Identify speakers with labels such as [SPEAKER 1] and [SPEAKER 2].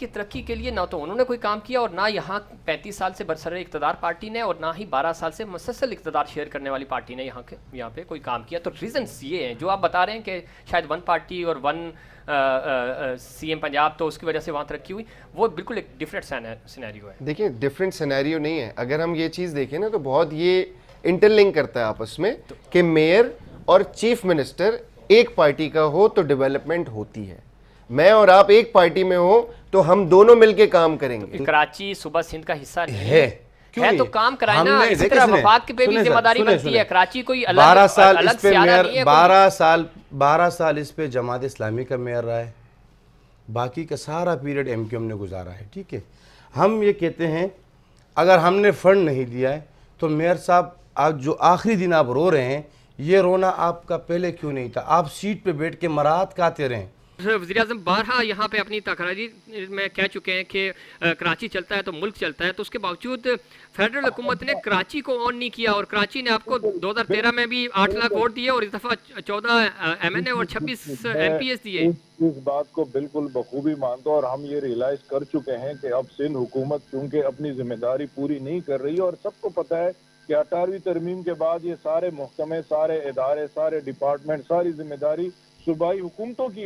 [SPEAKER 1] کی ترقی کے لیے نہ تو انہوں نے کوئی کام کیا اور نہ یہاں 35 سال سے برسر اقتدار پارٹی نے اور نہ ہی 12 سال سے مسلسل اقتدار شیئر کرنے والی پارٹی نے یہاں پہ کوئی کام کیا. تو ریزنس یہ ہیں جو آپ بتا رہے ہیں کہ شاید ون پارٹی اور ون سی ایم پنجاب تو اس کی وجہ سے وہاں ترقی ہوئی, وہ بالکل ایک ڈفرینٹ سینیریو ہے.
[SPEAKER 2] دیکھیں ڈفرینٹ سینیریو نہیں ہے. اگر ہم یہ چیز دیکھیں نا تو بہت یہ انٹر لنک کرتا ہے آپس میں کہ میئر اور چیف منسٹر ایک پارٹی کا ہو تو ڈیولپمنٹ ہوتی ہے. میں اور آپ ایک پارٹی میں ہو تو ہم دونوں مل کے کام کریں گے.
[SPEAKER 1] کراچی صوبہ سندھ کا حصہ نہیں ہے تو کام کرائے نا. اسی طرح وفاق پہ بھی ذمہ داری بنتی ہے. کراچی کوئی الگ سیادہ نہیں ہے.
[SPEAKER 3] 12 سال اس پہ جماعت اسلامی کا میئر رہا ہے, باقی کا سارا پیریڈ ایم کیو ایم نے گزارا ہے. ٹھیک ہے, ہم یہ کہتے ہیں اگر ہم نے فنڈ نہیں دیا ہے تو میئر صاحب آج جو آخری دن آپ رو رہے ہیں, یہ رونا آپ کا پہلے کیوں نہیں تھا؟ آپ سیٹ پہ بیٹھ کے مراحت کاتے رہیں.
[SPEAKER 1] وزیر اعظم بارہا یہاں پہ اپنی تقرری میں کہہ چکے ہیں کہ کراچی چلتا ہے تو ملک چلتا ہے, تو اس کے باوجود فیڈرل حکومت نے کراچی کو آن نہیں کیا, اور کراچی نے آپ کو 2013 میں بھی 8 لاکھ ووٹ دیے اور اس دفعہ 14 ایم این اے اور 26 ایم پی ایس دیے.
[SPEAKER 4] اس بات کو بالکل بخوبی مانتا ہوں, اور ہم یہ ریلائز کر چکے ہیں کہ اب سندھ حکومت کیونکہ اپنی ذمہ داری پوری نہیں کر رہی ہے, اور سب کو پتہ ہے کہ 18ویں ترمیم کے بعد یہ سارے محکمے, سارے ادارے, سارے ڈپارٹمنٹ, ساری ذمہ داری صوبائی حکومتوں کی ہے.